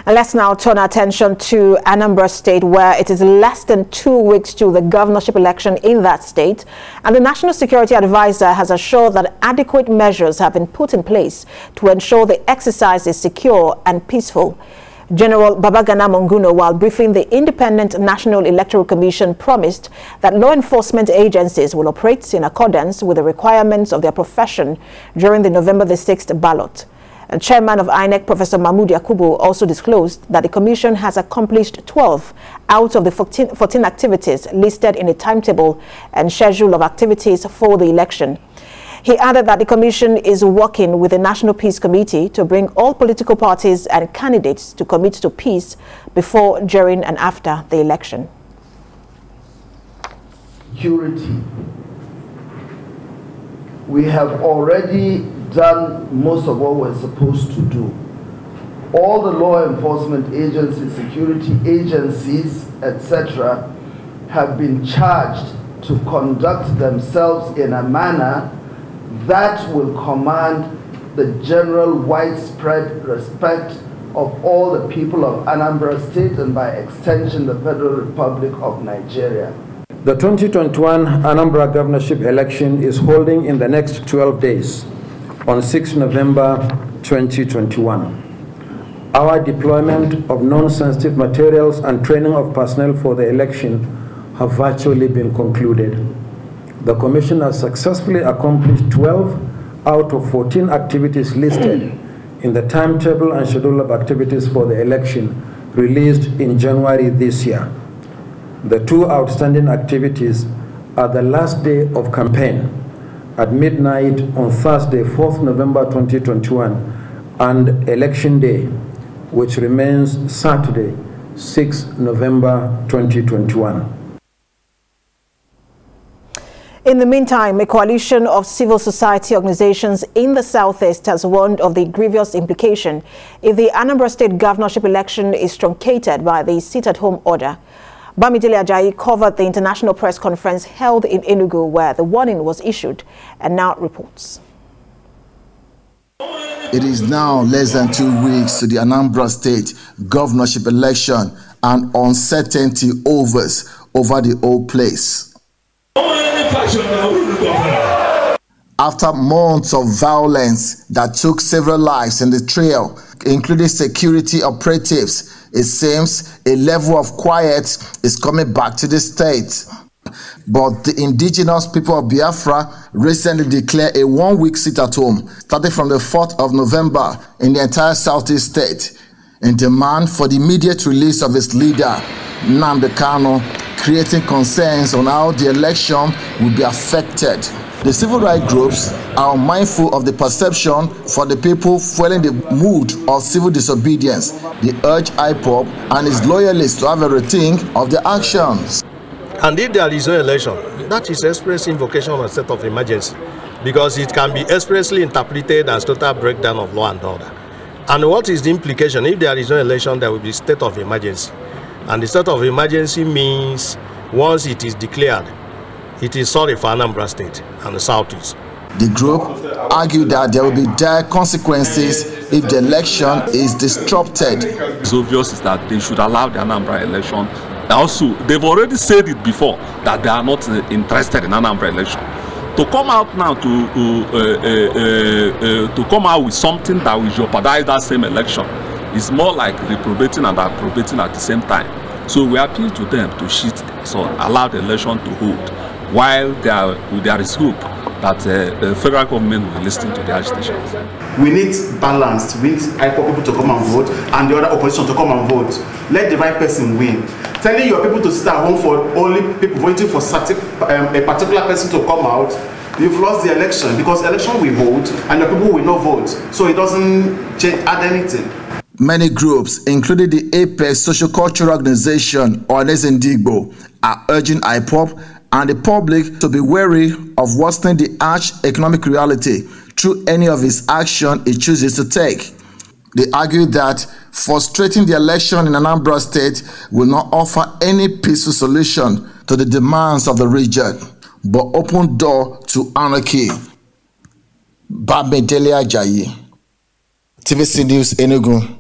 And let's now turn our attention to Anambra State, where it is less than 2 weeks to the governorship election in that state. And the National Security Advisor has assured that adequate measures have been put in place to ensure the exercise is secure and peaceful. General BABAGANA MONGUNO, while briefing the Independent National Electoral Commission, promised that law enforcement agencies will operate in accordance with the requirements of their profession during the November the 6th ballot. And Chairman of INEC, Professor Mahmood YAKUBU, also disclosed that the Commission has accomplished 12 out of the 14 activities listed in the timetable and schedule of activities for the election. He added that the Commission is working with the National Peace Committee to bring all political parties and candidates to commit to peace before, during, and after the election. Security. We have already done most of what we're supposed to do. All the law enforcement agencies, security agencies, etc., have been charged to conduct themselves in a manner that will command the general widespread respect of all the people of Anambra State and by extension the Federal Republic of Nigeria. The 2021 Anambra governorship election is holding in the next 12 days on 6 November 2021. Our deployment of non-sensitive materials and training of personnel for the election have virtually been concluded. The Commission has successfully accomplished 12 out of 14 activities listed in the timetable and schedule of activities for the election released in January this year. The 2 outstanding activities are the last day of campaign at midnight on Thursday, 4th November 2021, and Election Day, which remains Saturday, 6th November 2021. In the meantime, a coalition of civil society organizations in the Southeast has warned of the grievous implication if the Anambra State governorship election is truncated by the sit-at-home order. Bamidele Ajayi covered the international press conference held in Enugu, where the warning was issued, and now reports. It is now less than 2 weeks to the Anambra State governorship election, and uncertainty hovers over the whole place. After months of violence that took several lives in the trail, including security operatives, it seems a level of quiet is coming back to the state. But the indigenous people of Biafra recently declared a 1-week sit-at-home, starting from the 4th of November in the entire southeast state, in demand for the immediate release of its leader, Nnamdi Kanu, creating concerns on how the election will be affected. The civil rights groups are mindful of the perception for the people fueling the mood of civil disobedience. They urge Ipob and his loyalists to have a rethink of their actions. And if there is no election, that is express invocation of a state of emergency, because it can be expressly interpreted as total breakdown of law and order. And what is the implication? If there is no election, there will be state of emergency. And the state of emergency means once it is declared, it is sorry for Anambra State and the Southeast. The group argued that there will be dire consequences if the election is disrupted. It's obvious that they should allow the Anambra election. Also, they've already said it before that they are not interested in Anambra election. To come out now to come out with something that will jeopardize that same election is more like reprobating and approbating at the same time. So we appeal to them to shift, so allow the election to hold, while there is hope that the federal government will listen to the agitations. We need balance. We need Ipob people to come and vote and the other opposition to come and vote. Let the right person win. Telling your people to sit at home for only people voting for a particular person to come out, you've lost the election, because election will hold and the people will not vote. So it doesn't add anything. Many groups, including the APEC Socio-Cultural Organization, or NESINDIGBO, are urging Ipob and the public to be wary of worsening the harsh economic reality through any of his action he chooses to take. They argue that frustrating the election in Anambra State will not offer any peaceful solution to the demands of the region, but open door to anarchy. Bamidele Ajayi, TVC News Enugu.